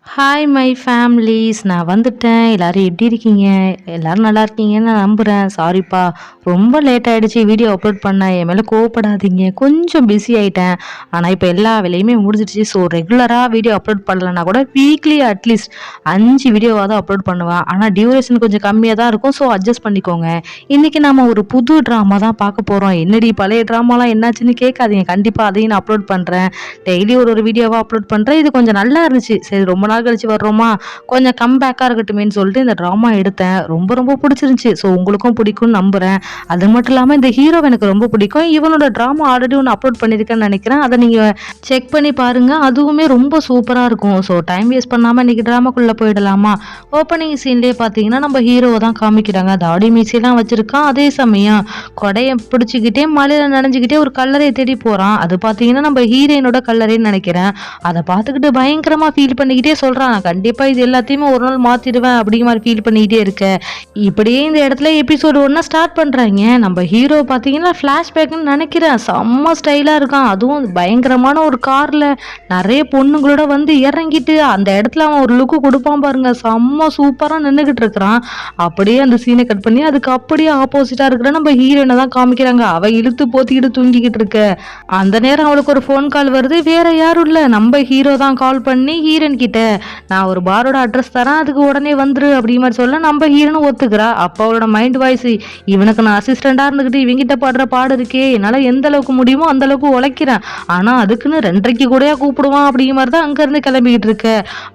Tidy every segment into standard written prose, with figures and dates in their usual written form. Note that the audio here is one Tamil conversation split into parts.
ஹாய் மை ஃபேமிலிஸ், நான் வந்துட்டேன். எல்லாரும் எப்படி இருக்கீங்க? எல்லாரும் நல்லா இருக்கீங்கன்னு நான் நம்புகிறேன். சாரிப்பா, ரொம்ப லேட் ஆகிடுச்சு வீடியோ அப்லோட் பண்ண. என் மேலே கோவப்படாதீங்க, கொஞ்சம் பிஸி ஆகிட்டேன். ஆனால் இப்போ எல்லா வேலையுமே முடிஞ்சிடுச்சு. ஸோ ரெகுலராக வீடியோ அப்லோட் பண்ணலன்னா கூட வீக்லி அட்லீஸ்ட் 5 வீடியோவாக தான் அப்லோட் பண்ணுவேன். ஆனால் டியூரேஷன் கொஞ்சம் கம்மியாக தான் இருக்கும். ஸோ அட்ஜஸ்ட் பண்ணிக்கோங்க. இன்றைக்கி நம்ம ஒரு புது ட்ராமா தான் பார்க்க போகிறோம். என்னடி பழைய ட்ராமாலாம் என்னாச்சுன்னு கேட்காதீங்க. கண்டிப்பாக அதையும் நான் அப்லோட் பண்ணுறேன். டெய்லி ஒரு வீடியோவாக அப்லோட் பண்ணுறேன். இது கொஞ்சம் நல்லா இருந்துச்சு. சரி, ரொம்ப நாள் கழிச்சு வர்றோமா, கொஞ்சம் கம்பேக்காக இருக்கட்டுமேன்னு சொல்லிட்டு இந்த ட்ராமா எடுத்தேன். ரொம்ப ரொம்ப பிடிச்சிருந்துச்சு. ஸோ உங்களுக்கும் பிடிக்கும்னு நம்புகிறேன். அது மட்டும் இல்லாமல் இந்த ஹீரோ எனக்கு ரொம்ப பிடிக்கும். இவனோட ட்ராமா ஆல்ரெடி ஒன்று அப்லோட் பண்ணியிருக்கேன்னு நினைக்கிறேன். அதை நீங்கள் செக் பண்ணி பாருங்கள். அதுவுமே ரொம்ப சூப்பராக இருக்கும். ஸோ டைம் வேஸ்ட் பண்ணாமல் இன்றைக்கி ட்ராமாக்குள்ளே போயிடலாமா? ஓப்பனிங் சீன்லேயே பார்த்தீங்கன்னா நம்ம ஹீரோவை தான் காமிக்கிறாங்க. தாடி மீசையெல்லாம் வச்சுருக்கான். அதே சமயம் கொடையை பிடிச்சிக்கிட்டே மலையில் நனைஞ்சிக்கிட்டே ஒரு கல்லறையை தேடி போகிறான். அது பார்த்தீங்கன்னா நம்ம ஹீரோயினோட கல்லறைன்னு நினைக்கிறேன். அதை பார்த்துக்கிட்டு பயங்கரமாக ஃபீல் பண்ணிக்கிட்டே சொல்கிறான், நான் கண்டிப்பாக இது எல்லாத்தையுமே ஒரு நாள் மாற்றிடுவேன் அப்படிங்கிற மாதிரி ஃபீல் பண்ணிக்கிட்டே இருக்கேன். இப்படியே இந்த இடத்துல எபிசோடு ஒன்றா ஸ்டார்ட் பண்ணுறாங்க. நம்ம ஹீரோ பார்த்தீங்கன்னா ஃப்ளாஷ்பேக்னு நினைக்கிறேன். செம்ம ஸ்டைலாக இருக்கான். அதுவும் பயங்கரமான ஒரு காரில் நிறைய பொண்ணுங்களோட வந்து இறங்கிட்டு அந்த இடத்துல அவன் ஒரு லுக்கு கொடுப்பான் பாருங்க. செம்ம சூப்பராக நின்றுக்கிட்டு இருக்கிறான். அப்படியே அந்த சீனை கட் பண்ணி அதுக்கு அப்படியே ஆப்போசிட்டாக இருக்கிற நம்ம ஹீரோயினை தான் காமிக்கிறாங்க. அவள் இழுத்து போத்திக்கிட்டு தூங்கிக்கிட்டு இருக்க அந்த நேரம் அவளுக்கு ஒரு ஃபோன் கால் வருது. வேற யாரும் இல்லை, நம்ம ஹீரோ தான் கால் பண்ணி ஹீரோயின் கிட்ட நான் ஒரு பாரோட அட்ரஸ் தரேன், அதுக்கு உடனே வந்துரு அப்படி மாதிரி சொல்ல நம்ம ஹீரோனும் ஒத்துக்கிறா. அப்போ அவளோட மைண்ட் வாய்ஸ், இவனுக்கு நான் அசிஸ்டண்டாக இருந்துக்கிட்டு இவங்கிட்ட பாடுற பாடு இருக்கே, என்னால் எந்த அளவுக்கு முடியுமோ அந்த அளவுக்கு உழைக்கிறேன், ஆனால் அதுக்குன்னு 2:30 கூடயா கூப்பிடுவான் அப்படிங்கிற மாதிரி தான் அங்கேருந்து கிளம்பிக்கிட்டு இருக்க.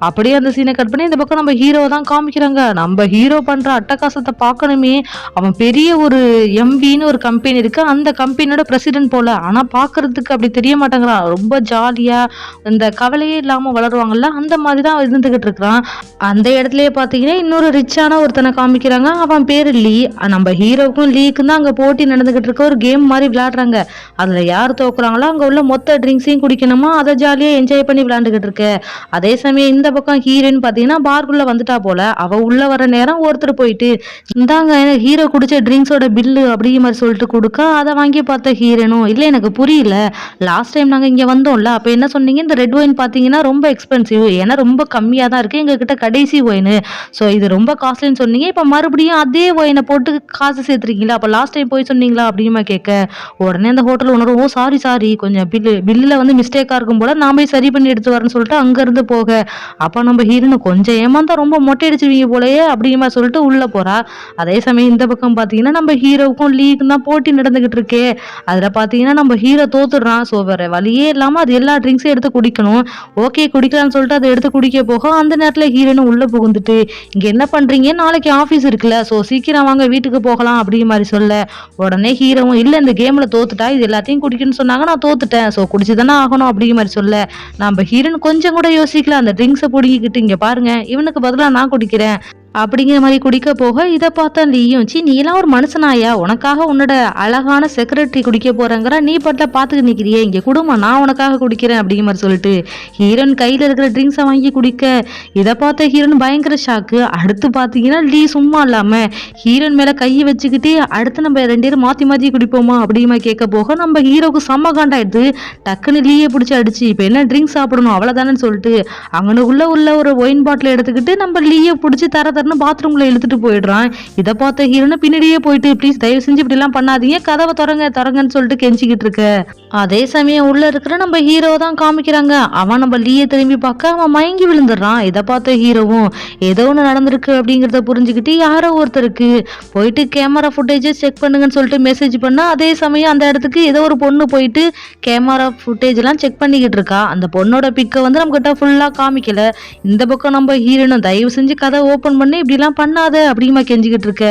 அப்படியே அந்த சீனை கட் பண்ணி இந்த பக்கம் நம்ம ஹீரோவை தான் காமிக்கிறாங்க. நம்ம ஹீரோ பண்ணுற அட்டகாசத்தை பார்க்கணுமே. அவன் பெரிய ஒரு எம்பின்னு ஒரு கம்பெனி இருக்கு, அந்த கம்பெனியோட பிரசிடென்ட் போல, ஆனால் பார்க்கறதுக்கு அப்படி தெரிய மாட்டேங்கிறான். ரொம்ப ஜாலியாக இந்த கவலையே இல்லாமல் வளருவாங்கல்ல, அந்த மாதிரி தான் இருந்துகிட்டு இருக்கிறான். அந்த இடத்துலயே பார்த்தீங்கன்னா இன்னொரு ரிச்சான ஒருத்தனை காமிக்கிறாங்க. அவன் பேர் லீ. நம்ம ஹீரோக்கும் லீக்கும் தான் அங்கே போட்டி நடந்துகிட்டு இருக்க. ஒரு கேம் மாதிரி விளையாடுறாங்க. அதில் யார் தோக்குறாங்களோ அங்கே உள்ள மொத்த ட்ரிங்க்ஸையும் குடிக்கணுமா, அதை ஜாலியாக என்ஜாய் பண்ணி விளையாண்டுக்கிட்டு இருக்கு. அதே சமயம் இந்த பக்கம் ஹீரோயின் பார்த்தீங்கன்னா பார்க்குள்ளே வந்துட்டா போல. அவள் உள்ளே வர நேரம் ஒருத்தர் போயிட்டு, இந்தாங்க ஹீரோ குடிச்ச ட்ரிங்க்ஸோட பில்லு அப்படிங்கிற மாதிரி சொல்லிட்டு கொடுக்க, அதை வாங்கி பார்த்த ஹீரோனும், இல்லை எனக்கு புரியல, லாஸ்ட் டைம் நாங்கள் இங்கே வந்தோம்ல அப்போ என்ன சொன்னீங்க, இந்த ரெட் ஒயின் பார்த்தீங்கன்னா ரொம்ப எக்ஸ்பென்சிவ், ஏன்னா ரொம்ப கம்மியாக தான் இருக்குது எங்ககிட்ட கடைசி ஒயின், ஸோ இது ரொம்ப காஸ்ட்லின்னு சொன்னீங்க, இப்போ மறுபடியும் அதே ஒயினை போட்டு காசு சேர்த்துருக்கீங்களா, அப்போ லாஸ்ட் டைம் போய் சொன்னீங்களா அப்படிமா கேட்க, உடனே அந்த ஹோட்டல் ஓனர், ஓ சாரி கொஞ்சம் பில்லில் வந்து மிஸ்டேக்காக இருக்கும் போல, நான் போய் சரி பண்ணி எடுத்து வரேன்னு சொல்லிட்டு அங்கேருந்து போக, அப்போ நம்ம ஹீரோனை கொஞ்சம் ஏமாந்தா ரொம்ப மொட்டை அடிச்சுவீங்க போலயே அப்படிமா சொல்லிட்டு உள்ளே போகிறா. அதே சமயம் இந்த பக்கம் பார்த்தீங்கன்னா நம்ம ஹீரோவுக்கும் லீக்கும் தான் போட்டி நடந்துகிட்டு இருக்கே. அதில் பார்த்தீங்கன்னா நம்ம ஹீரோ தோத்துடுறான். ஸோ வேற வழியே இல்லாமல் அது எல்லா ட்ரிங்க்ஸையும் எடுத்து குடிக்கணும். ஓகே குடிக்கலாம்னு சொல்லிட்டு அதை எடுத்து குடிக்க போக அந்த நேரத்தில் ஹீரோனும் உள்ளே புகுந்துட்டு, இங்கே என்ன பண்ணுறீங்க, நாளைக்கு ஆஃபீஸ் இருக்குல்ல, ஸோ சீக்கிரம் வாங்க வீட்டுக்கு போகலாம் அப்படிங்கிற மாதிரி சொல்ல, உடனே ஹீரோவும், இல்லை இந்த கேமில் தோத்துட்டா இது எல்லாத்தையும் குடிக்கணும்னு சொன்னாங்க, நான் தோத்துட்டேன், ஸோ குடிச்சு தானே ஆகணும் அப்படிங்கிற மாதிரி சொல்ல, நம்ம ஹீரோன் கொஞ்சம் கூட யோசிக்கல. அந்த ட்ரிங்க்ஸை பிடிக்கிட்டு, இங்கே பாருங்க இவனுக்கு பதிலாக நான் குடிக்கிறேன் அப்படிங்கிற மாதிரி குடிக்க போக, இதை பார்த்தா லீயும், நீ எல்லாம் ஒரு மனுஷனாயா, உனக்காக உன்னோட அழகான செக்ரட்டரி குடிக்க போறேங்கிற, நீ பட்ட பார்த்துட்டு நிற்கிறியே, இங்கே குடும்பம் நான் உனக்காக குடிக்கிறேன் அப்படிங்கிற மாதிரி சொல்லிட்டு ஹீரோன் கையில் இருக்கிற ட்ரிங்க்ஸை வாங்கி குடிக்க, இதை பார்த்த ஹீரோன் பயங்கர ஷாக்கு. அடுத்து பார்த்தீங்கன்னா லீ சும்மா இல்லாமல் ஹீரோன் மேலே கையை வச்சுக்கிட்டு, அடுத்து நம்ம 2 பேரும் மாற்றி குடிப்போமா அப்படிங்கிற கேட்க போக, நம்ம ஹீரோக்கு செம்ம காண்டாயிடுது. டக்குன்னு லீயை பிடிச்சி அடிச்சு, இப்போ என்ன ட்ரிங்க்ஸ் சாப்பிடணும் அவ்வளோதானு சொல்லிட்டு அங்கனுக்குள்ள உள்ள ஒரு ஒயின் பாட்டில் எடுத்துக்கிட்டு நம்ம லீயை பிடிச்சி தர பாத்ரூம்ல இழுத்துட்டு போயிடுறான். இதை பார்த்த ஹீரோனை பின்னாடியே போயிட்டு, ப்ளீஸ் தயவு செஞ்சு இப்படி எல்லாம் பண்ணாதீங்க, கதவை திறங்கன்னு சொல்லிட்டு கெஞ்சிக்கிட்டு இருக்க. அதே சமயம் உள்ள இருக்கிற நம்ம ஹீரோ தான் காமிக்கிறாங்க. அவன் நம்ம லீயை திரும்பி பார்க்க அவன் மயங்கி விழுந்துடுறான். இதை பார்த்த ஹீரோவும் ஏதோ ஒன்று நடந்திருக்கு அப்படிங்கிறத புரிஞ்சுக்கிட்டு யாரோ ஒருத்தருக்கு போயிட்டு கேமரா ஃபுட்டேஜை செக் பண்ணுங்கன்னு சொல்லிட்டு மெசேஜ் பண்ணா, அதே சமயம் அந்த இடத்துக்கு ஏதோ ஒரு பொண்ணு போயிட்டு கேமரா ஃபுட்டேஜ் எல்லாம் செக் பண்ணிக்கிட்டு இருக்கா. அந்த பொண்ணோட பிக்கை வந்து நம்ம கிட்ட ஃபுல்லா காமிக்கல. இந்த பக்கம் நம்ம ஹீரோனும் தயவு செஞ்சு கதை ஓப்பன் பண்ணி இப்படிலாம் பண்ணாத அப்படிமா கெஞ்சிக்கிட்டு இருக்க.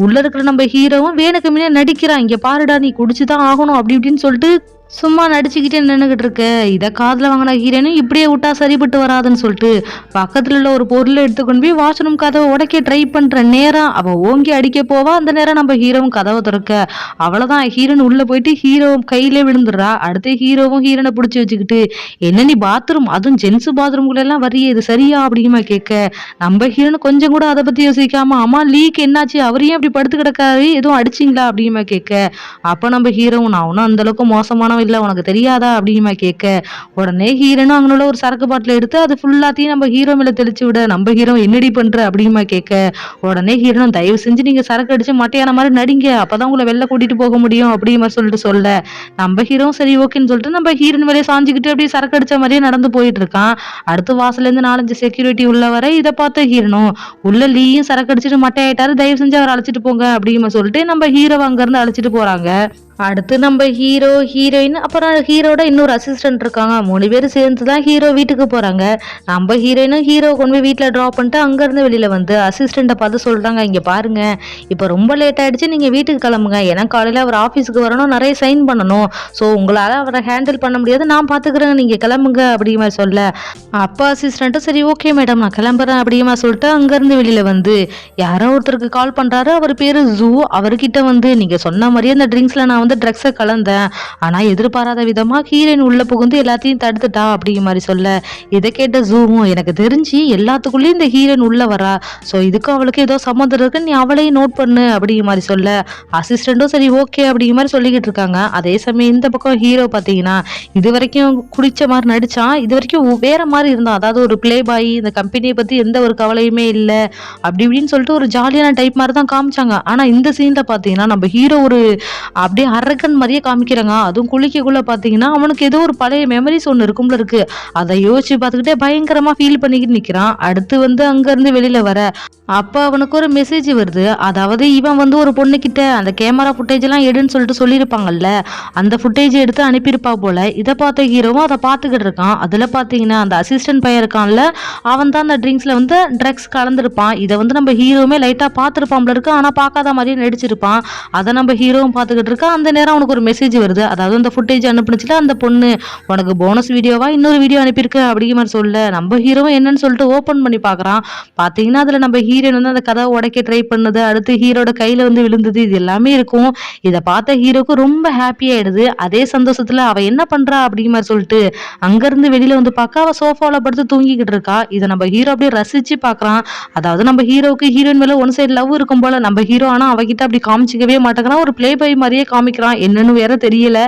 உள்ள இருக்கிற நம்ம ஹீரோவும் வேணுக்கு முன்னே நடிக்கிறான், இங்க பாருடா நீ குடிச்சுதான் ஆகணும் அப்படி இப்படின்னு சொல்லிட்டு சும்மா நடிச்சுக்கிட்டே நின்றுக்கிட்டு இருக்க. இதை காதில் வாங்கின ஹீரோனும் இப்படியே விட்டா சரிப்பட்டு வராதுன்னு சொல்லிட்டு பக்கத்தில் உள்ள ஒரு பொருளை எடுத்துக்கொண்டு போய் வாஷ்ரூம் கதவை உடைக்க ட்ரை பண்ணுற நேரம் அவள் ஓங்கி அடிக்க போவா. அந்த நேரம் நம்ம ஹீரோவும் கதவை திறக்க, அவ்வளோதான் ஹீரோன் உள்ளே போயிட்டு ஹீரோ கையிலே விழுந்துடுறா. அடுத்து ஹீரோவும் ஹீரோனை பிடிச்சி வச்சுக்கிட்டு, என்ன நீ பாத்ரூம் அதுவும் ஜென்ஸ் பாத்ரூம்குள்ளெல்லாம் வரையே, இது சரியா அப்படிமா கேட்க, நம்ம ஹீரோனு கொஞ்சம் கூட அதை பற்றி யோசிக்காம, அம்மா லீக் என்னாச்சு, அவரையும் அப்படி படுத்து கிடக்காரு, எதுவும் அடிச்சிங்களா அப்படிமா கேட்க, அப்போ நம்ம ஹீரோவும், நான் ஒன்றும் அந்தளவுக்கு மோசமான பழக்கம் இல்ல உனக்கு தெரியாதா அப்படிமா கேட்க, உடனே ஹீரோனும் அங்கனுள்ள ஒரு சரக்கு பாட்டில எடுத்து அது ஃபுல்லாத்தையும் நம்ம ஹீரோ மேல தெளிச்சு விட, நம்ம ஹீரோ என்னடி பண்ற அப்படிமா கேட்க, உடனே ஹீரோனும் தயவு செஞ்சு நீங்க சரக்கு அடிச்சு மட்டையான மாதிரி நடிங்க, அப்பதான் உங்களை வெளில கூட்டிட்டு போக முடியும் அப்படிமா சொல்ல நம்ம ஹீரோ சரி ஓகேன்னு சொல்லிட்டு நம்ம ஹீரோன் மேலே சாஞ்சுக்கிட்டு அப்படியே சரக்கு அடிச்ச மாதிரியே நடந்து போயிட்டு இருக்கான். அடுத்து வாசல்ல இருந்து 4-5 செக்யூரிட்டி உள்ள வர இதை பார்த்த ஹீரோனும் உள்ள லீயும் சரக்கு அடிச்சுட்டு மட்டையாயிட்டாரு, தயவு செஞ்சு அவர் அழைச்சிட்டு போங்க அப்படிமா சொல்லிட்டு நம்ம ஹீரோ அங்க இருந்து அழைச்சிட்டு போறாங்க. அடுத்து நம்ம ஹீரோ, ஹீரோயின், அப்புறம் ஹீரோட இன்னொரு அசிஸ்டன்ட் இருக்காங்க. 3 பேர் சேர்ந்து தான் ஹீரோ வீட்டுக்கு போறாங்க. நம்ம ஹீரோயினும் ஹீரோ கொண்டு போய் வீட்டில் ட்ராப் பண்ணிட்டு அங்கேருந்து வெளியில வந்து அசிஸ்டண்ட்டை பார்த்து சொல்றாங்க, இங்க பாருங்க இப்போ ரொம்ப லேட் ஆயிடுச்சு, நீங்க வீட்டுக்கு கிளம்புங்க, ஏன்னா காலையில அவர் ஆஃபீஸுக்கு வரணும், நிறைய சைன் பண்ணணும், ஸோ உங்களால அவரை ஹேண்டில் பண்ண முடியாது, நான் பார்த்துக்கிறேன், நீங்க கிளம்புங்க அப்படிமா சொல்ல, அப்பா அசிஸ்டண்ட்டும் சரி ஓகே மேடம் நான் கிளம்புறேன் அப்படிமா சொல்லிட்டு அங்கேருந்து வெளியில வந்து யாரோ ஒருத்தருக்கு கால் பண்றாரு. அவர் பேரு ஜூ. அவர்கிட்ட வந்து நீங்க சொன்ன மாதிரியே அந்த ட்ரிங்க்ஸ்ல நான் வந்து ட்ரக்ஸை கலந்தேன், ஆனா எதிர்பாராத விதமா ஹீரோயின் உள்ள புகுந்து எல்லாத்தையும் தடுத்துட்டா அப்படிங்கிற மாதிரி சொல்ல, இதை கேட்ட ஜூவும் எனக்கு தெரிஞ்சு எல்லாத்துக்குள்ளேயும் இந்த ஹீரோயின் உள்ள வரா, ஸோ இதுக்கும் அவளுக்கு ஏதோ சம்மந்தம் இருக்கு, நீ அவளையும் நோட் பண்ணு அப்படிங்கிற மாதிரி சொல்ல, அசிஸ்டண்ட்டும் சரி ஓகே அப்படிங்கிற மாதிரி சொல்லிக்கிட்டு இருக்காங்க. அதே சமயம் இந்த பக்கம் ஹீரோ பார்த்தீங்கன்னா இது வரைக்கும் குடிச்ச மாதிரி நடிச்சான், இது வரைக்கும் வேற மாதிரி இருந்தான், அதாவது ஒரு பிளே பாய், இந்த கம்பெனியை பத்தி எந்த ஒரு கவலையுமே இல்லை அப்படி இப்படின்னு சொல்லிட்டு ஒரு ஜாலியான டைப் மாதிரி தான் காமிச்சாங்க. ஆனா இந்த சீன்ல பார்த்தீங்கன்னா நம்ம ஹீரோ ஒரு அப்படியே அரக்கன் மாதிரியே காமிக்கிறாங்க. அதுவும் குளிக்கக்குள்ள பாத்தீங்கன்னா அவனுக்கு ஏதோ ஒரு பழைய மெமரிஸ் ஒண்ணு இருக்கும்ல இருக்கு, அதை யோசிச்சு பார்த்துக்கிட்டே பயங்கரமா ஃபீல் பண்ணிக்கிட்டு நிக்கிறான். அடுத்து வந்து அங்க இருந்து வெளியில வர அப்ப அவனுக்கு ஒரு மெசேஜ் வருது, அதாவது இவன் வந்து ஒரு பொண்ணு கிட்ட அந்த கேமரா ஃபுட்டேஜ் எல்லாம் எடுன்னு சொல்லிட்டு சொல்லியிருப்பாங்கல்ல, அந்த ஃபுட்டேஜ் எடுத்து அனுப்பியிருப்பா போல. இதை பார்த்த ஹீரோவும் அதை பார்த்துக்கிட்டு இருக்கான். அதுல பாத்தீங்கன்னா அந்த அசிஸ்டன்ட் பையன் இருக்கான்ல, அவன் தான் அந்த ட்ரிங்க்ஸ்ல வந்து ட்ரக்ஸ் கலந்துருப்பான். இதை வந்து நம்ம ஹீரோவுமே லைட்டா பார்த்துருப்பான்ல இருக்கு, ஆனா பார்க்காத மாதிரியே நடிச்சிருப்பான். அதை நம்ம ஹீரோவும் பார்த்துக்கிட்டு இருக்கா. அந்த நேரம் அவனுக்கு ஒரு மெசேஜ் வருது, அதாவது அந்த ஃபுட்டேஜ் அனுப்புனுச்சுல அந்த பொண்ணு, உனக்கு போனஸ் வீடியோவா இன்னொரு வீடியோ அனுப்பியிருக்கு அப்படிங்கிற மாதிரி சொல்ல, நம்ம ஹீரோவும் என்னன்னு சொல்லிட்டு ஓபன் பண்ணி பாக்குறான். பாத்தீங்கன்னா அதுல நம்ம ஹீரோயின் வந்து அந்த கதவை உடைக்க ட்ரை பண்ணது, அடுத்து ஹீரோட கையில வந்து விழுந்தது, இது எல்லாமே இருக்கும். இதை பார்த்த ஹீரோக்கு ரொம்ப ஹாப்பி ஆயிடுது. அதே சந்தோஷத்துல அவ என்ன பண்றா அப்படிங்கிற மாதிரி சொல்லிட்டு அங்க இருந்து வெளியில வந்து பார்க்க அவ சோஃபால படுத்து தூங்கிக்கிட்டு இருக்கா. இதை நம்ம ஹீரோ அப்படியே ரசிச்சு பாக்குறான். அதாவது நம்ம ஹீரோவுக்கு ஹீரோயின் மேல ஒன் சைடு லவ் இருக்கும் போல, நம்ம ஹீரோ ஆனா அவகிட்ட அப்படி காமிச்சிக்கவே மாட்டேங்கிறான், ஒரு பிளே பாய் மாதிரியே காமிக்கிறான், என்னன்னு வேற தெரியல.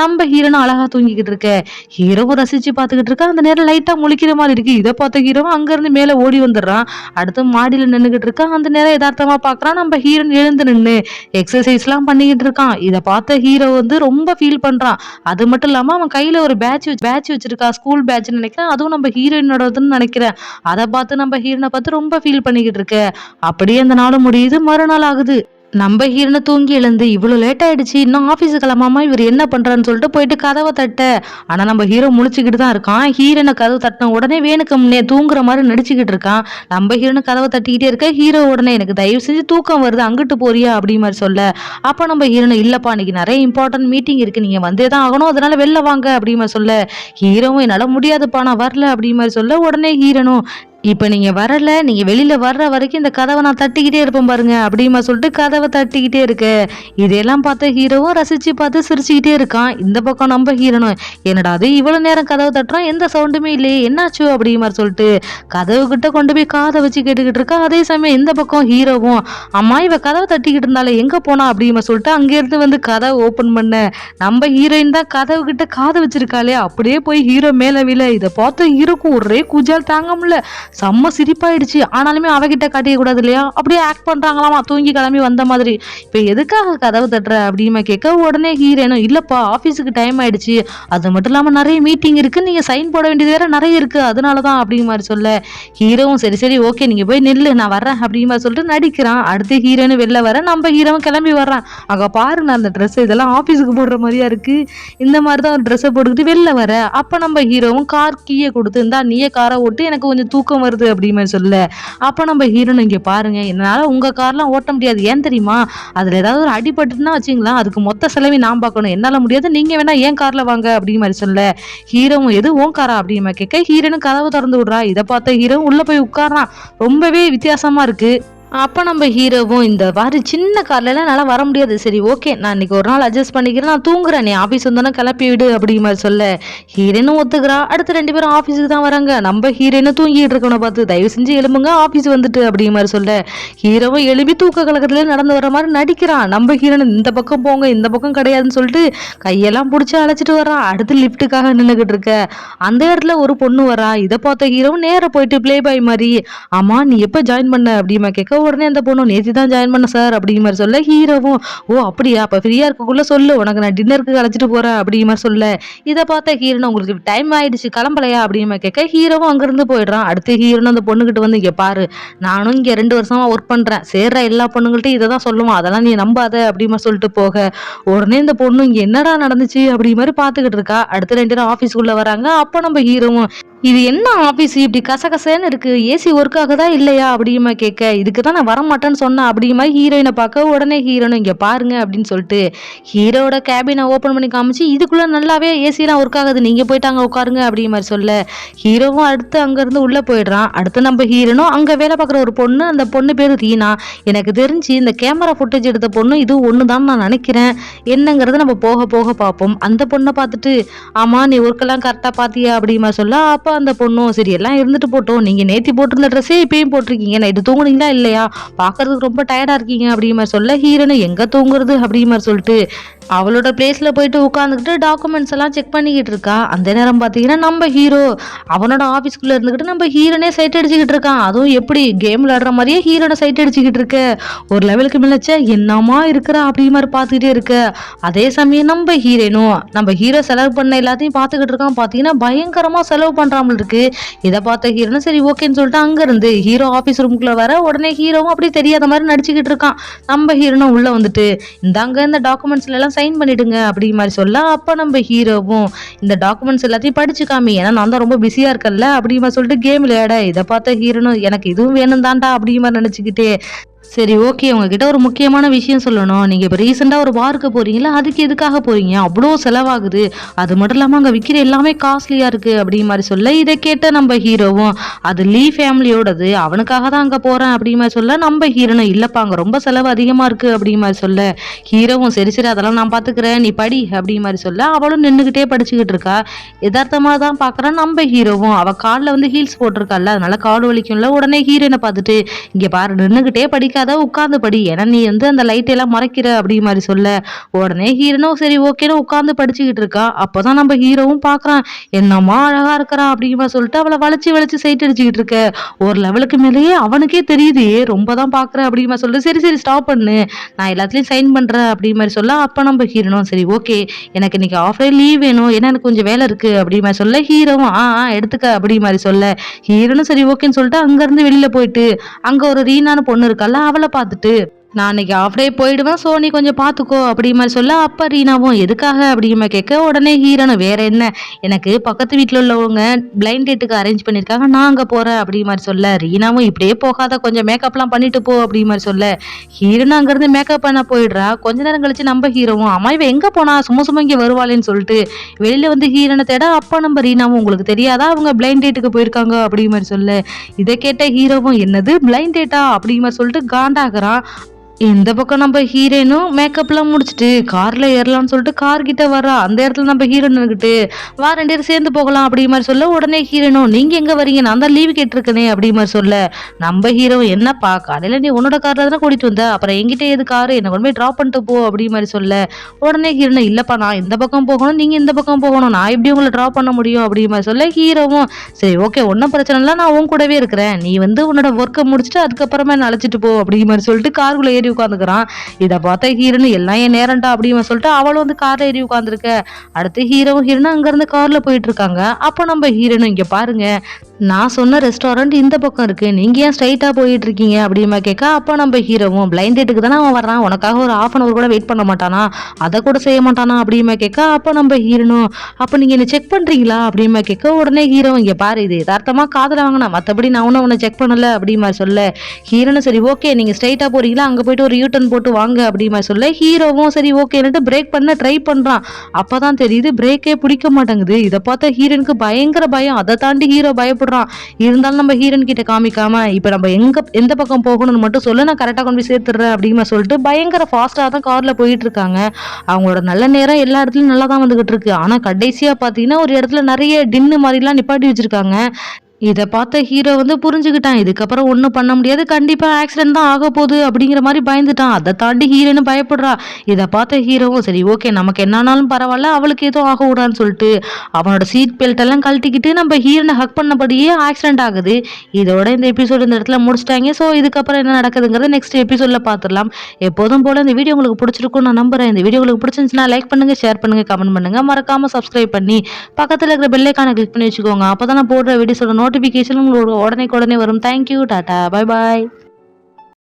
நம்ம ஹீரோனும் அழகா தூங்கிக்கிட்டு இருக்க, ஹீரோவும் ரசிச்சு பாத்துக்கிட்டு இருக்கா. அந்த நேரம் லைட்டா முழிக்கிற மாதிரி இருக்கு. இதை பார்த்த ஹீரோவும் அங்க இருந்து மேல ஓடி வந்துடுறான். அடுத்து மாடியில நின்னுகிட்டு இருக்கான். அந்த நேரம் யதார்த்தமா பாக்குறான், நம்ம ஹீரோன் எழுந்து நின்று எக்ஸசைஸ் எல்லாம் பண்ணிக்கிட்டு இருக்கான். இதை பார்த்த ஹீரோ வந்து ரொம்ப ஃபீல் பண்றான். அது மட்டும் இல்லாம அவன் கையில ஒரு பேட்ச் வச்சிருக்கா, ஸ்கூல் பேட்ச் நினைக்கிறேன், அதுவும் நம்ம ஹீரோயினோடதுன்னு நினைக்கிறேன். அதை பார்த்து நம்ம ஹீரோனை பார்த்து ரொம்ப ஃபீல் பண்ணிக்கிட்டு இருக்க. அப்படியே அந்த நாளும் முடியுது. மறுநாள் ஆகுது. நம்ம ஹீரோனை தூங்கி எழுந்து இவ்வளோ லேட் ஆயிடுச்சு, இன்னும் ஆஃபீஸுக்கு கிளம்பாம இவர் என்ன பண்றான்னு சொல்லிட்டு போயிட்டு கதவை தட்ட, ஆனா நம்ம ஹீரோ முழிச்சுக்கிட்டு தான் இருக்கான். ஹீரோனை கதவை தட்டின உடனே வேணுக்கு முன்னே தூங்குற மாதிரி நடிச்சுக்கிட்டு இருக்கான். நம்ம ஹீரோனை கதவை தட்டிக்கிட்டே இருக்க, ஹீரோ உடனே எனக்கு தயவு செஞ்சு தூக்கம் வருது, அங்கிட்டு போறியா அப்படி மாதிரி சொல்ல, அப்ப நம்ம ஹீரோனை இல்லப்பா இன்னைக்கு நிறைய இம்பார்ட்டன்ட் மீட்டிங் இருக்கு, நீங்க வந்தே தான் ஆகணும், அதனால வெளில வாங்க அப்படி மாதிரி சொல்ல, ஹீரோவும் என்னால முடியாதுப்பா நான் வரல அப்படி மாதிரி சொல்ல, உடனே ஹீரோனும் இப்ப நீங்க வரல, நீங்க வெளியில வர்ற வரைக்கும் இந்த கதவை நான் தட்டிக்கிட்டே இருப்பேன் பாருங்க அப்படிமா சொல்லிட்டு கதவை தட்டிக்கிட்டே இருக்கு. இதெல்லாம் பார்த்த ஹீரோவும் ரசிச்சு பார்த்து சிரிச்சுக்கிட்டே இருக்கான். இந்த பக்கம் நம்ம ஹீரோனும் என்னடா அது இவ்வளவு நேரம் கதவை தட்டுறான், எந்த சவுண்டுமே இல்லையே, என்னாச்சு அப்படி மாதிரி சொல்லிட்டு கதவு கிட்ட கொண்டு போய் காதை வச்சு கேட்டுக்கிட்டு இருக்கா. அதே சமயம் இந்த பக்கம் ஹீரோவும் அம்மா இவ கதவை தட்டிக்கிட்டு இருந்தாலே எங்க போனா அப்படிமா சொல்லிட்டு அங்க இருந்து வந்து கதவை ஓபன் பண்ண, நம்ம ஹீரோயின் தான் கதவு கிட்ட காதை வச்சிருக்காளே, அப்படியே போய் ஹீரோ மேல விழ. இதை பார்த்து ஹீரோக்கும் ஒரே கூஜால் தாங்க முடியல, செம்ம சிரிப்பாயிடுச்சு. ஆனாலுமே அவகிட்ட காட்டிக்க கூடாது இல்லையா, அப்படியே ஆக்ட் பண்றாங்களாமா தூங்கி கிளம்பி வந்த மாதிரி. இப்ப எதுக்காக கதவு தட்டுற அப்படிமா கேட்க, உடனே ஹீரோனும் இல்லப்பா ஆபீஸுக்கு டைம் ஆயிடுச்சு, அது மட்டும் இல்லாம நிறைய மீட்டிங் இருக்கு, நீங்க சைன் போட வேண்டியது வேற நிறைய இருக்கு, அதனாலதான் அப்படிங்கிற மாதிரி சொல்ல, ஹீரோவும் சரி சரி ஓகே நீங்க போய் நில்லு நான் வர்றேன் அப்படிங்கிற மாதிரி சொல்லிட்டு நடிக்கிறான். அடுத்து ஹீரோனு வெளில வர, நம்ம ஹீரோவும் கிளம்பி வர்றான். அங்க பாருங்க அந்த ட்ரெஸ் இதெல்லாம் ஆபீஸுக்கு போடுற மாதிரியா இருக்கு, இந்த மாதிரிதான் ஒரு ட்ரெஸ்ஸை போட்டுக்கிட்டு வெளில வர. அப்ப நம்ம ஹீரோவும் கார் கீயை கொடுத்து இருந்தா நீயே காரை ஓட்டு, எனக்கு கொஞ்சம் தூக்கம் வருது அப்படி மாதிரி சொல்ல, அப்ப நம்ம ஹீரோன் இங்க பாருங்க என்னால உங்க கார்லாம் ஓட்ட முடியாது, ஏன் தெரியுமா, அதுல ஏதாவது ஒரு அடிபட்டுன்னா வச்சுங்களா அதுக்கு மொத்த செலவை நான் பார்க்கணும், என்னால முடியாது, நீங்க வேணா ஏன் கார்ல வாங்க அப்படி மாதிரி சொல்ல, ஹீரோவும் எது உன் காரா அப்படிமா கேட்க, ஹீரோனும் கதவை திறந்து விடுறா. இதை பார்த்த ஹீரோ உள்ள போய் உட்கார்றான். ரொம்பவே வித்தியாசமா இருக்கு. அப்போ நம்ம ஹீரோவும் இந்த மாதிரி சின்ன கார்லலாம் என்னால் வர முடியாது, சரி ஓகே நான் இன்னைக்கு ஒரு நாள் அட்ஜஸ்ட் பண்ணிக்கிறேன், நான் தூங்குறேன், நீ ஆஃபீஸ் வந்தோன்னா கிளப்பி விடு அப்படிங்கிற மாதிரி சொல்ல ஹீரோனும் ஒத்துக்கிறா. அடுத்து 2 பேரும் ஆஃபீஸுக்கு தான் வராங்க. நம்ம ஹீரோனும் தூங்கிட்டு இருக்கவனை பார்த்து தயவு செஞ்சு எழும்புங்க ஆஃபீஸ் வந்துட்டு அப்படிங்கிற மாதிரி சொல்ல ஹீரோவும் எழுப்பி தூக்க கலக்கத்துல நடந்து வர மாதிரி நடிக்கிறான். நம்ம ஹீரோன் இந்த பக்கம் போங்க இந்த பக்கம் கிடையாதுன்னு சொல்லிட்டு கையெல்லாம் பிடிச்சி அழைச்சிட்டு வரான். அடுத்து லிஃப்ட்டுக்காக நின்றுக்கிட்டு இருக்க அந்த இடத்துல ஒரு பொண்ணு வரா. இதை பார்த்த ஹீரோவும் நேராக போயிட்டு ப்ளே பாய் மாதிரி, ஆமா நீ எப்போ ஜாயின் பண்ண அப்படிமா கேட்க உடனே அந்த பொண்ணு நேற்று தான் ஜாயின் பண்ண சார் அப்படிங்கிற மாதிரி சொல்ல ஹீரோவும் ஓ அப்படியா அப்போ ஃப்ரீயாக இருக்கக்குள்ள சொல்லு உனக்கு நான் டின்னருக்கு அழைச்சிட்டு போகிறேன் அப்படிங்கிற மாதிரி சொல்ல இதை பார்த்த ஹீரோன் உங்களுக்கு டைம் ஆயிடுச்சு கிளம்பலையா அப்படிங்கிற மாதிரி கேட்க ஹீரோவும் அங்கேருந்து போயிடுறான். அடுத்து ஹீரோன் அந்த பொண்ணுகிட்ட வந்து இங்கே பாரு நானும் இங்கே 2 வருஷமா ஒர்க் பண்ணுறேன், சேர்ற எல்லா பொண்ணுங்கள்ட்டையும் இதை தான் சொல்லுவான், அதெல்லாம் நீ நம்பாத அப்படிமா சொல்லிட்டு போக உடனே இந்த பொண்ணு இங்கே என்னடா நடந்துச்சு அப்படி மாதிரி பார்த்துக்கிட்டு இருக்கா. அடுத்து 2 பேரும் ஆஃபீஸ்க்குள்ளே வராங்க. அப்போ நம்ம ஹீரோவும் இது என்ன ஆஃபீஸ் இப்படி கசகசன்னு இருக்கு, ஏசி ஒர்க் ஆகுதா இல்லையா அப்படிமா கேட்க இதுக்கு தான் நான் வரமாட்டேன்னு சொன்னேன் அப்படிங்கிற மாதிரி ஹீரோயினை பார்க்க உடனே ஹீரோனும் இங்கே பாருங்க அப்படின்னு சொல்லிட்டு ஹீரோட கேபினை ஓப்பன் பண்ணி காமிச்சு இதுக்குள்ளே நல்லாவே ஏசிலாம் ஒர்க் ஆகுது, நீங்கள் போயிட்டு அங்கே உட்காருங்க அப்படிங்கிற மாதிரி சொல்ல ஹீரோவும் அடுத்து அங்கேருந்து உள்ளே போயிடுறான். அடுத்து நம்ம ஹீரோனும் அங்கே வேலை பார்க்குற ஒரு பொண்ணு, அந்த பொண்ணு பேர் ரீனா, எனக்கு தெரிஞ்சு இந்த கேமரா ஃபுட்டேஜ் எடுத்த பொண்ணு இது ஒன்று தான் நான் நினைக்கிறேன், என்னங்கிறத நம்ம போக போக பார்ப்போம். அந்த பொண்ணை பார்த்துட்டு ஆமாம் நீ ஒர்க்கெல்லாம் கரெக்டாக பார்த்தியா அப்படிங்கிற மாதிரி சொல்ல அப்போ அந்த பொண்ணும் சரி எல்லாம் இருந்துட்டு போட்டோம், நீங்க நேத்தி போட்டிருந்த ட்ரெஸ்ஸே இப்பயும் போட்டிருக்கீங்க, நைட்டு தூங்குனீங்களா இல்லையா, பாக்குறதுக்கு ரொம்ப டயர்டா இருக்கீங்க அப்படிங்கிற மாதிரி சொல்ல ஹீரோனு எங்க தூங்குறது அப்படிங்கிற மாதிரி சொல்லிட்டு அவளோட பிளேஸ்ல போயிட்டு உட்காந்துக்கிட்டு டாக்குமெண்ட்ஸ் எல்லாம் செக் பண்ணிக்கிட்டு இருக்கா. அந்த நேரம் பார்த்தீங்கன்னா நம்ம ஹீரோ அவனோட ஆஃபீஸ்க்குள்ள இருந்துக்கிட்டு நம்ம ஹீரோனே சைட் அடிச்சுக்கிட்டு இருக்கான். அதுவும் எப்படி கேம் விளையாடுற மாதிரியே ஹீரோனை சைட் அடிச்சுக்கிட்டு இருக்க, ஒரு லெவலுக்கு மேலச்ச என்னமா இருக்கிறா அப்படிங்கிற மாதிரி பார்த்துக்கிட்டே இருக்க. அதே சமயம் நம்ம ஹீரோனும் நம்ம ஹீரோ செலவு பண்ண எல்லாத்தையும் பார்த்துக்கிட்டு இருக்கான். பார்த்தீங்கன்னா பயங்கரமா செலவு பண்றாமல் இருக்கு. இதை பார்த்த ஹீரோனும் சரி ஓகேன்னு சொல்லிட்டு அங்க இருந்து ஹீரோ ஆஃபீஸ் ரூமுக்குள்ள வர உடனே ஹீரோவும் அப்படி தெரியாத மாதிரி நடிச்சுக்கிட்டு இருக்கான். நம்ம ஹீரோனும் உள்ள வந்துட்டு இந்தாங்க இந்த டாக்குமெண்ட்ஸ்ல எல்லாம் சைன் பண்ணிடுங்க அப்படி மாதிரி சொல்ல அப்ப நம்ம ஹீரோவும் இந்த டாக்குமெண்ட்ஸ் எல்லாத்தையும் படிச்சு காமி, ஏன்னா நான் தான் ரொம்ப பிஸியா இருக்கல அப்படி மாதிரி சொல்லிட்டு கேம் விளையாட. இதை பார்த்த ஹீரோனும் எனக்கு இதுவும் வேணும் தான்டா அப்படி மாதிரி நினைச்சுக்கிட்டே சரி ஓகே உங்ககிட்ட ஒரு முக்கியமான விஷயம் சொல்லணும், நீங்கள் இப்போ ரீசெண்டாக ஒரு பாருக்கு போகிறீங்களா, அதுக்கு எதுக்காக போகிறீங்க, அவ்வளோ செலவாகுது, அது மட்டும் இல்லாமல் அங்கே விற்கிற எல்லாமே காஸ்ட்லியாக இருக்குது அப்படி மாதிரி சொல்ல இதை கேட்ட நம்ம ஹீரோவும் அது லீ ஃபேமிலியோடது அவனுக்காக தான் அங்கே போகிறேன் அப்படி மாதிரி சொல்ல நம்ம ஹீரோனும் இல்லைப்பா அங்கே ரொம்ப செலவு அதிகமாக இருக்குது அப்படி மாதிரி சொல்ல ஹீரோவும் சரி சரி அதெல்லாம் நான் பார்த்துக்கிறேன் நீ படி அப்படி மாதிரி சொல்ல அவளும் நின்றுக்கிட்டே படிச்சுக்கிட்டு இருக்கா. யதார்த்தமாக தான் பார்க்குறான் நம்ம ஹீரோவும் அவள் காலில் வந்து ஹீல்ஸ் போட்டிருக்கால அதனால கால் வலிக்கும்ல. உடனே ஹீரோனை பார்த்துட்டு இங்கே பாரு நின்றுக்கிட்டே படிக்க உட்கார்ந்து படி, ஏன்னா நீ வந்து அந்த லைட் எல்லாம் மறைக்கிற அப்படி மாதிரி சொல்ல உடனே ஹீரோனும் சரி ஓகேன்னு உட்கார்ந்து படிச்சுக்கிட்டு இருக்கா. அப்பதான் நம்ம ஹீரோவும் பாக்குறான் என்னமா அழகா இருக்கிறா அப்படிங்கிற சொல்லிட்டு அவளை வளைச்சு வளைச்சு சைட் அடிச்சுக்கிட்டு இருக்க. ஒரு லெவலுக்கு மேலேயே அவனுக்கே தெரியுது ரொம்ப தான் பாக்குற அப்படிங்கிற சொல்லிட்டு சரி சரி ஸ்டாப் பண்ணு நான் எல்லாத்துலயும் சைன் பண்றேன் அப்படி மாதிரி சொல்ல அப்ப நம்ம ஹீரோனும் சரி ஓகே எனக்கு இன்னைக்கு ஆஃப் டே லீவ் வேணும் ஏன்னா எனக்கு கொஞ்சம் வேலை இருக்கு அப்படி மாதிரி சொல்ல ஹீரோவும் எடுத்துக்க அப்படி மாதிரி சொல்ல ஹீரோனும் சரி ஓகேன்னு சொல்லிட்டு அங்க இருந்து வெளியில போயிட்டு அங்க ஒரு ரீனான பொண்ணு இருக்கல்ல அவளை பார்த்துட்டு நான் இன்னைக்கு ஆஃப் டே போயிடுவேன் ஸோ நீ கொஞ்சம் பார்த்துக்கோ அப்படி மாதிரி சொல்ல அப்போ ரீனாவும் எதுக்காக அப்படிங்கிற கேட்க உடனே ஹீரோனு வேற என்ன எனக்கு பக்கத்து வீட்டில் உள்ளவங்க பிளைண்ட் டேட்டுக்கு அரேஞ்ச் பண்ணியிருக்காங்க நான் அங்கே போகிறேன் அப்படி மாதிரி சொல்ல ரீனாவும் இப்படியே போகாத கொஞ்சம் மேக்கப்லாம் பண்ணிட்டு போ அப்படி மாதிரி சொல்ல ஹீரோனும் அங்கேருந்து மேக்கப் பண்ண போயிடுறா. கொஞ்ச நேரம் கழிச்சு நம்ம ஹீரோவும் அம்மா இவ எங்கே போனா சும்மா சும்மா இங்கே வருவாளேன்னு சொல்லிட்டு வெளியில வந்து ஹீரோனை தேட அப்போ நம்ம ரீனாவும் உங்களுக்கு தெரியாதா அவங்க பிளைண்ட் டேட்டுக்கு போயிருக்காங்க அப்படி மாதிரி சொல்ல இதை கேட்ட ஹீரோவும் என்னது பிளைண்ட் டேட்டா அப்படி மாதிரி சொல்லிட்டு காண்டாகிறான். இந்த பக்கம் நம்ம ஹீரோனும் மேக்கப்லாம் முடிச்சுட்டு கார்ல ஏறலாம்னு சொல்லிட்டு கார் கிட்ட வரா. அந்த இடத்துல நம்ம ஹீரோன் நின்றுக்கிட்டு வா 2 பேரும் சேர்ந்து போகலாம் அப்படி மாதிரி சொல்ல உடனே ஹீரோனும் நீங்க எங்க வரீங்க நான் தான் லீவு கேட்டிருக்கேனே அப்படி மாதிரி சொல்ல நம்ம ஹீரோ என்னப்பா காலையில நீ உன்னோட கார்ல தானே கூட்டிட்டு வந்த அப்புறம் எங்கிட்ட எது காரு என்ன கொண்டு போய் டிராப் பண்ணிட்டு போ அப்படி மாதிரி சொல்ல உடனே ஹீரோனும் இல்லப்பா நான் இந்த பக்கம் போகணும் நீங்க இந்த பக்கம் போகணும் நான் எப்படி உங்களை டிராப் பண்ண முடியும் அப்படி மாதிரி சொல்ல ஹீரோவும் சரி ஓகே ஒன்றும் பிரச்சனை இல்லை நான் உன் கூடவே இருக்கிறேன் நீ வந்து உன்னோட ஒர்க்கை முடிச்சுட்டு அதுக்கப்புறமா என்ன அழைச்சிட்டு போ அப்படி மாதிரி சொல்லிட்டு காருக்குள்ள ஏறி உட்காந்துக்கிறான். இதை பார்த்தா ஹீரோனு எல்லாம் என் நேரம்டா அப்படின்னு சொல்லிட்டு அவளும் வந்து கார்ல ஏறி உட்காந்துருக்க. அடுத்து ஹீரோனும் அங்க இருந்து கார்ல போயிட்டு இருக்காங்க. அப்போ நம்ம ஹீரோனும் இங்க பாருங்க நான் சொன்ன ரெஸ்டாரண்ட் இந்த பக்கம் இருக்கு நீங்க ஏன் ஸ்ட்ரைட்டா போயிட்டு இருக்கீங்க அப்படிமா கேட்க அப்போ நம்ம ஹீரோவும் பிளைண்ட் டேட்டுக்கு தானே அவன் வர்றான் உனக்காக ஒரு ½ கூட வெயிட் பண்ண மாட்டானா அதை கூட செய்ய மாட்டானா அப்படிமா கேட்க அப்போ நம்ம ஹீரோனும் அப்போ நீங்க என்ன செக் பண்றீங்களா அப்படிமா கேட்க உடனே ஹீரோ இங்க பாரு இது யதார்த்தமா காதல வாங்கினா மற்றபடி நான் உன்னை செக் பண்ணல அப்படிமா சொல்ல ஹீரோனும் சரி ஓகே நீங்க ஸ்ட்ரைட்டா போறீங்களா அங்க போயிட்டு போயிட்டு ஒரு யூட்டன் போட்டு வாங்க அப்படிங்கிற மாதிரி சொல்ல ஹீரோவும் சரி ஓகேன்னுட்டு பிரேக் பண்ண ட்ரை பண்றான். அப்பதான் தெரியுது பிரேக்கே பிடிக்க மாட்டேங்குது. இதை பார்த்த ஹீரோனுக்கு பயங்கர பயம். அதை தாண்டி ஹீரோ பயப்படுறான். இருந்தாலும் நம்ம ஹீரோன் கிட்ட காமிக்காம இப்ப நம்ம எந்த பக்கம் போகணும்னு மட்டும் சொல்ல, நான் கரெக்டா கொண்டு போய் சேர்த்துறேன் அப்படிங்கிற சொல்லிட்டு பயங்கர ஃபாஸ்டா தான் கார்ல போயிட்டு இருக்காங்க. அவங்களோட நல்ல நேரம் எல்லா இடத்துலயும் நல்லா தான் வந்துகிட்டு இருக்கு. ஆனா கடைசியா பாத்தீங்கன்னா ஒரு இடத்துல நிறைய டின்னு மாதிரி எல்லாம் நிப்பாட்டி வச்சிருக்காங்க. இத பார்த்த ஹீரோ வந்து புரிஞ்சுக்கிட்டான். இதுக்கப்புறம் ஒண்ணும் பண்ண முடியாது. கண்டிப்பா ஆக்சிடென்ட் தான் ஆகப்போகுது அப்படிங்கிற மாரி பயந்துட்டான். அத தாண்டி ஹீரோயினும் பயப்படுறா. இத பார்த்த ஹீரோவும் சரி ஓகே நமக்கு என்ன ஆனாலும் பரவால்ல. அவளுக்கு எதுவும் ஆகக்கூடாதுன்னு சொல்லிட்டு அவனோட சீட் பெல்ட் எல்லாம் கழட்டிக்கிட்டு நம்ம ஹீரோயின ஹக் பண்ணபடியே ஆக்சிடென்ட் ஆகுது. இதோட இந்த எபிசோட் இந்த இடத்துல முடிச்சுட்டாங்க. ஸோ இதுக்கப்புறம் என்ன நடக்குதுங்கிறத நெக்ஸ்ட் எபிசோட்ல பார்த்துடலாம். எப்போதும் போல இந்த வீடியோ உங்களுக்கு பிடிச்சிருக்கும் நான் நம்புறேன். இந்த வீடியோ உங்களுக்கு பிடிச்சிருந்துச்சுன்னா லைக் பண்ணுங்க, ஷேர் பண்ணுங்க, கமெண்ட் பண்ணுங்க. மறக்காம சப்ஸ்கிரைப் பண்ணி பக்கத்துல இருக்கிற பெல் ஐகானை கிளிக் பண்ணி வச்சுக்கோங்க. அப்பதான் நான் போடுற வீடியோஸோட நோட்டிஃபிகேஷன் உங்களுக்கு உடனே வரும். Thank you, Tata, bye bye.